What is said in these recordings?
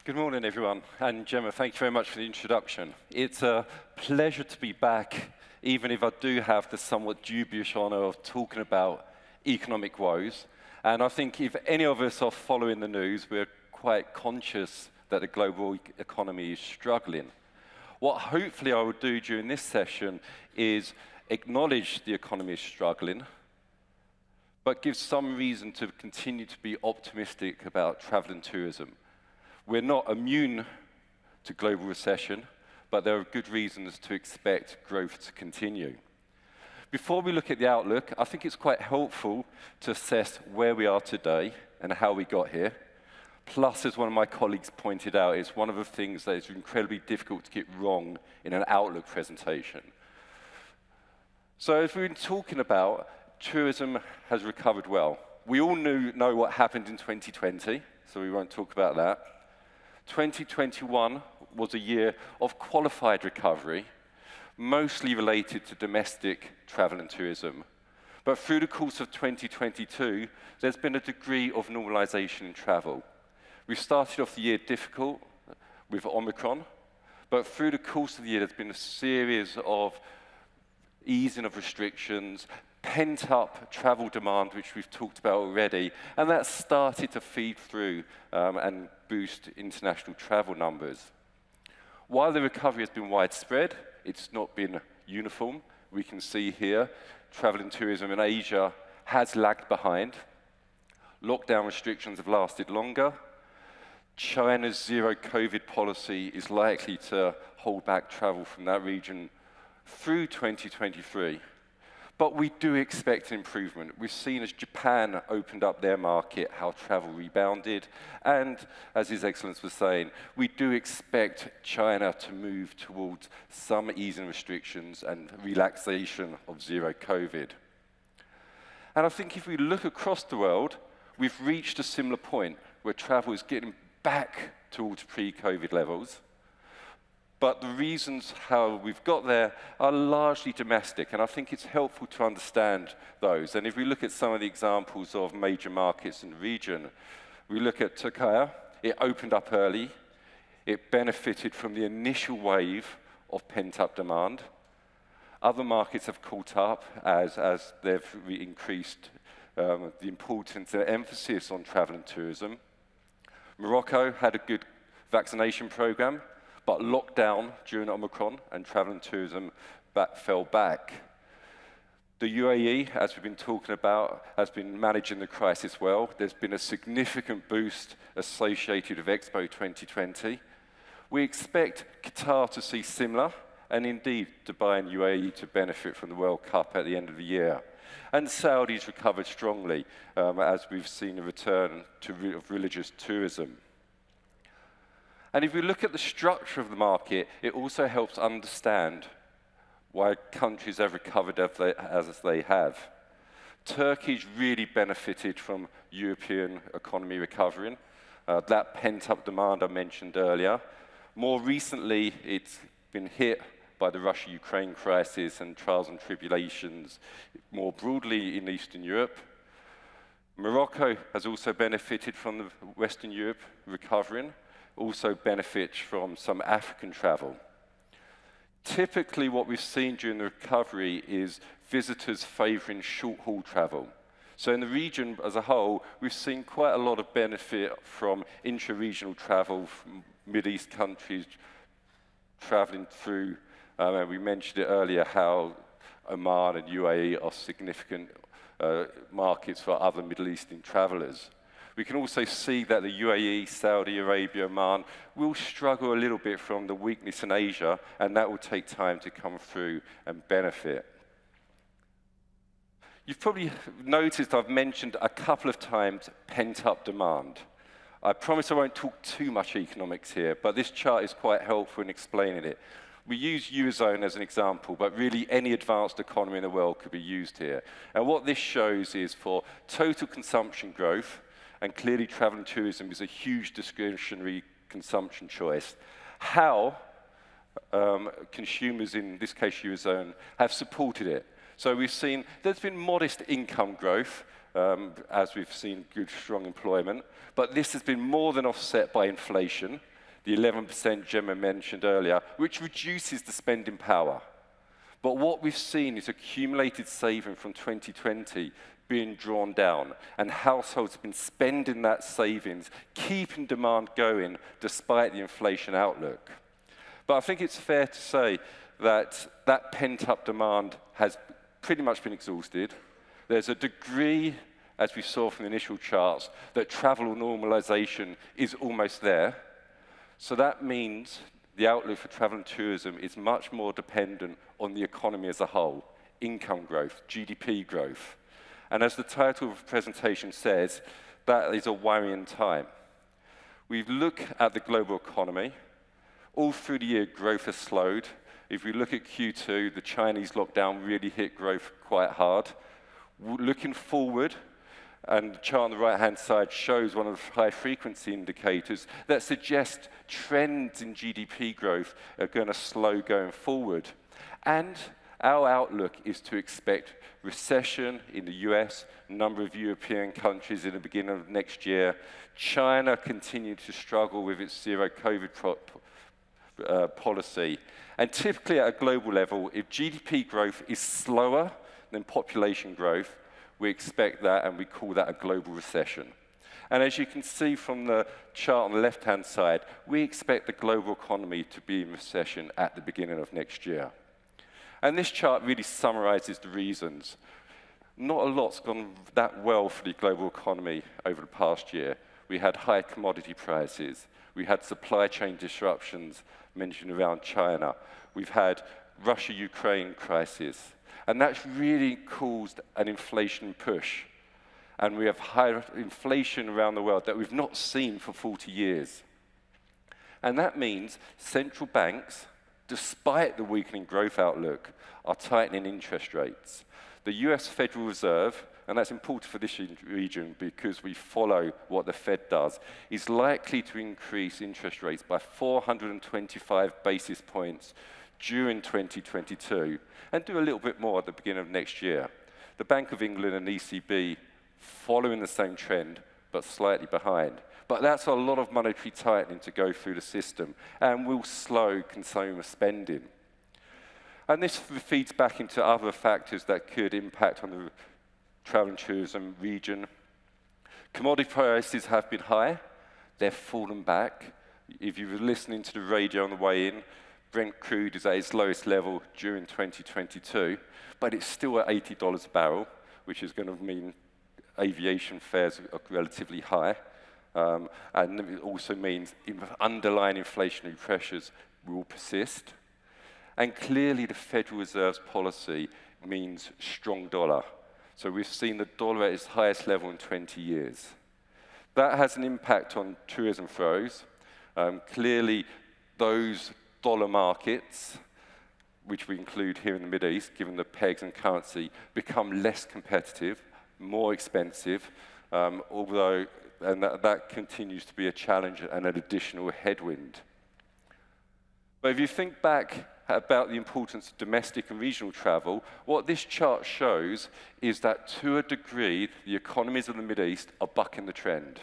Good morning, everyone. And Gemma, thank you very much for the introduction. It's a pleasure to be back, even if I do have the somewhat dubious honor of talking about economic woes. And I think if any of us are following the news, we're quite conscious that the global economy is struggling. What hopefully I will do during this session is acknowledge the economy is struggling, but give some reason to continue to be optimistic about travel and tourism. We're not immune to global recession, but there are good reasons to expect growth to continue. Before we look at the outlook, I think it's quite helpful to assess where we are today and how we got here. Plus, as one of my colleagues pointed out, it's one of the things that is incredibly difficult to get wrong in an outlook presentation. So as we've been talking about, tourism has recovered well. We all know what happened in 2020, so we won't talk about that. 2021 was a year of qualified recovery, mostly related to domestic travel and tourism. But through the course of 2022, there's been a degree of normalization in travel. We started off the year difficult with Omicron, but through the course of the year, there's been a series of easing of restrictions, pent-up travel demand, which we've talked about already, and that's started to feed through and boost international travel numbers. While the recovery has been widespread, it's not been uniform. We can see here, travel and tourism in Asia has lagged behind. Lockdown restrictions have lasted longer. China's zero COVID policy is likely to hold back travel from that region through 2023. But we do expect an improvement. We've seen as Japan opened up their market, how travel rebounded. And as His Excellence was saying, we do expect China to move towards some easing restrictions and relaxation of zero COVID. And I think if we look across the world, we've reached a similar point where travel is getting back towards pre-COVID levels. But the reasons how we've got there are largely domestic, and I think it's helpful to understand those. And if we look at some of the examples of major markets in the region, we look at Turkey. It opened up early. It benefited from the initial wave of pent-up demand. Other markets have caught up as they've increased the importance and emphasis on travel and tourism. Morocco had a good vaccination program, but lockdown during Omicron and travel and tourism fell back. The UAE, as we've been talking about, has been managing the crisis well. There's been a significant boost associated with Expo 2020. We expect Qatar to see similar, and indeed Dubai and UAE to benefit from the World Cup at the end of the year. And Saudi's recovered strongly as we've seen a return of religious tourism. And if we look at the structure of the market, it also helps understand why countries have recovered as they have. Turkey's really benefited from European economy recovering. That pent-up demand I mentioned earlier. More recently, it's been hit by the Russia-Ukraine crisis and trials and tribulations more broadly in Eastern Europe. Morocco has also benefited from the Western Europe recovering, also benefits from some African travel. Typically, what we've seen during the recovery is visitors favoring short-haul travel. So in the region as a whole, we've seen quite a lot of benefit from intra-regional travel from Middle East countries traveling through. We mentioned it earlier how Oman and UAE are significant markets for other Middle Eastern travelers. We can also see that the UAE, Saudi Arabia, Oman will struggle a little bit from the weakness in Asia, and that will take time to come through and benefit. You've probably noticed I've mentioned a couple of times pent-up demand. I promise I won't talk too much economics here, but this chart is quite helpful in explaining it. We use Eurozone as an example, but really any advanced economy in the world could be used here. And what this shows is for total consumption growth, and clearly travel and tourism is a huge discretionary consumption choice, how consumers, in this case Eurozone, have supported it. So we've seen there's been modest income growth, as we've seen good, strong employment, but this has been more than offset by inflation, the 11% Gemma mentioned earlier, which reduces the spending power. But what we've seen is accumulated saving from 2020 being drawn down, and households have been spending that savings, keeping demand going despite the inflation outlook. But I think it's fair to say that that pent-up demand has pretty much been exhausted. There's a degree, as we saw from the initial charts, that travel normalization is almost there. So that means the outlook for travel and tourism is much more dependent on the economy as a whole, income growth, GDP growth. And as the title of the presentation says, that is a worrying time. We look at the global economy. All through the year, growth has slowed. If we look at Q2, the Chinese lockdown really hit growth quite hard. Looking forward, and the chart on the right-hand side shows one of the high-frequency indicators that suggest trends in GDP growth are going to slow going forward. And our outlook is to expect recession in the US, a number of European countries in the beginning of next year. China continued to struggle with its zero-COVID policy. And typically at a global level, if GDP growth is slower than population growth, we expect that, and we call that a global recession. And as you can see from the chart on the left-hand side, we expect the global economy to be in recession at the beginning of next year. And this chart really summarizes the reasons. Not a lot's gone that well for the global economy over the past year. We had high commodity prices. We had supply chain disruptions mentioned around China. We've had Russia-Ukraine crisis. And that's really caused an inflation push. And we have high inflation around the world that we've not seen for 40 years. And that means central banks, despite the weakening growth outlook, are tightening interest rates. The US Federal Reserve, and that's important for this region because we follow what the Fed does, is likely to increase interest rates by 425 basis points during 2022, and do a little bit more at the beginning of next year. The Bank of England and ECB following the same trend, but slightly behind. But that's a lot of monetary tightening to go through the system, and will slow consumer spending. And this feeds back into other factors that could impact on the travel and tourism region. Commodity prices have been high. They've fallen back. If you were listening to the radio on the way in, Brent crude is at its lowest level during 2022, but it's still at $80 a barrel, which is going to mean aviation fares are relatively high. And it also means underlying inflationary pressures will persist. And clearly the Federal Reserve's policy means strong dollar. So we've seen the dollar at its highest level in 20 years. That has an impact on tourism flows. Clearly those dollar markets, which we include here in the Middle East, given the pegs and currency, become less competitive, more expensive, although that continues to be a challenge and an additional headwind. But if you think back about the importance of domestic and regional travel, what this chart shows is that to a degree, the economies of the Middle East are bucking the trend.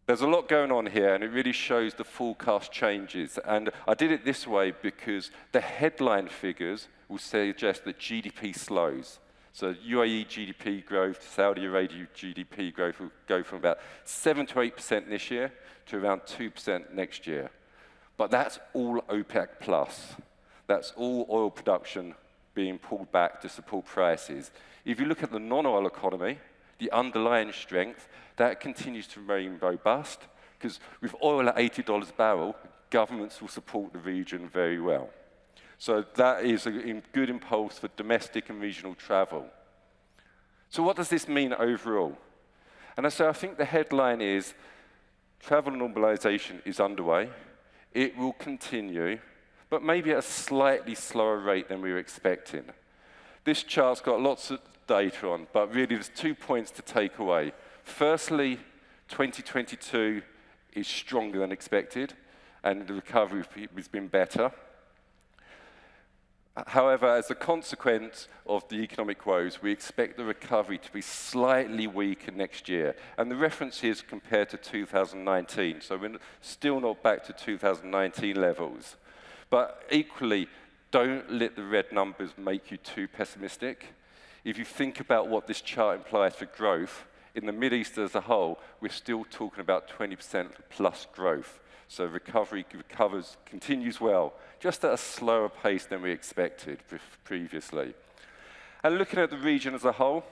There's a lot going on here, and it really shows the forecast changes. And I did it this way because the headline figures will suggest that GDP slows. So UAE GDP growth, Saudi Arabia GDP growth will go from about 7 to 8% this year to around 2% next year. But that's all OPEC plus. That's all oil production being pulled back to support prices. If you look at the non-oil economy, the underlying strength, that continues to remain robust, because with oil at $80 a barrel, governments will support the region very well. So that is a good impulse for domestic and regional travel. So what does this mean overall? And so I think the headline is, travel normalization is underway. It will continue, but maybe at a slightly slower rate than we were expecting. This chart's got lots of data on, but really there's 2 points to take away. Firstly, 2022 is stronger than expected, and the recovery has been better. However, as a consequence of the economic woes, we expect the recovery to be slightly weaker next year. And the reference is compared to 2019, so we're still not back to 2019 levels. But equally, don't let the red numbers make you too pessimistic. If you think about what this chart implies for growth, in the Middle East as a whole, we're still talking about 20% plus growth. So recovery continues well, just at a slower pace than we expected previously. And looking at the region as a whole,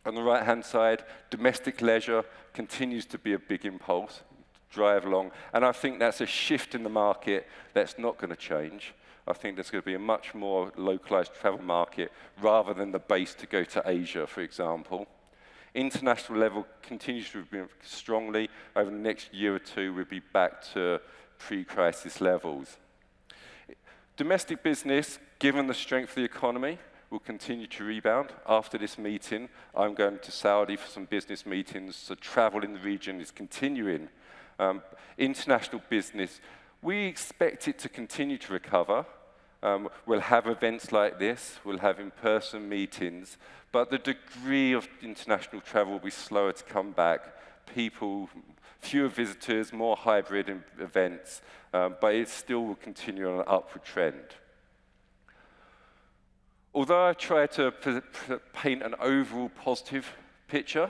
on the right-hand side, domestic leisure continues to be a big impulse, drive along, and I think that's a shift in the market that's not going to change. I think there's going to be a much more localized travel market rather than the base to go to Asia, for example. International level continues to be strongly. Over the next year or two, we'll be back to pre-crisis levels. Domestic business, given the strength of the economy, will continue to rebound. After this meeting, I'm going to Saudi for some business meetings, so travel in the region is continuing. International business, we expect it to continue to recover. We'll have events like this, we'll have in-person meetings, but the degree of international travel will be slower to come back. Fewer visitors, more hybrid events, but it still will continue on an upward trend. Although I try to paint an overall positive picture,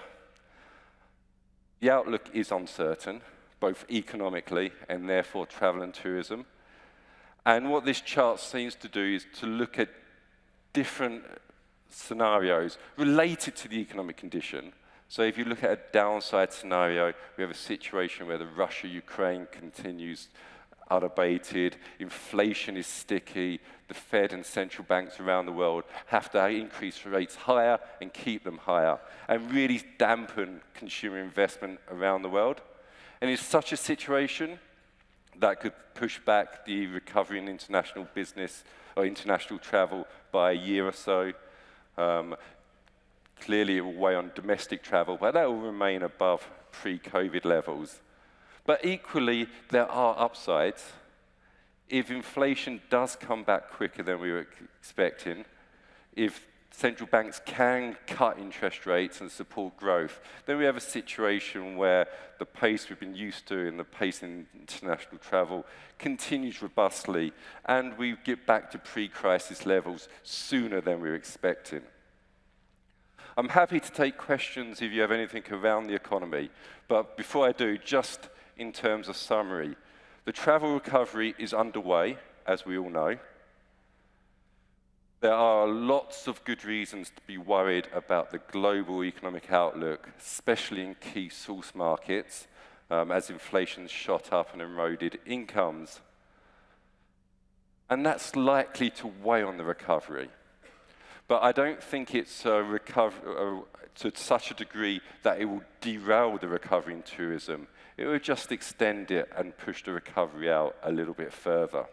the outlook is uncertain, both economically and therefore travel and tourism. And what this chart seems to do is to look at different scenarios related to the economic condition. So if you look at a downside scenario, we have a situation where the Russia-Ukraine continues unabated, inflation is sticky, the Fed and central banks around the world have to increase rates higher and keep them higher, and really dampen consumer investment around the world. And in such a situation, that could push back the recovery in international business or international travel by a year or so. Clearly, it will weigh on domestic travel, but that will remain above pre-COVID levels. But equally, there are upsides. If inflation does come back quicker than we were expecting, if central banks can cut interest rates and support growth, then we have a situation where the pace we've been used to and the pace in international travel continues robustly, and we get back to pre-crisis levels sooner than we were expecting. I'm happy to take questions if you have anything around the economy, but before I do, just in terms of summary, the travel recovery is underway, as we all know. There are lots of good reasons to be worried about the global economic outlook, especially in key source markets, as inflation shot up and eroded incomes. And that's likely to weigh on the recovery. But I don't think it's to such a degree that it will derail the recovery in tourism. It will just extend it and push the recovery out a little bit further.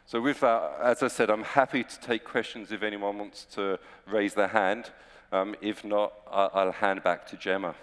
So with that, as I said, I'm happy to take questions if anyone wants to raise their hand. If not, I'll hand back to Gemma.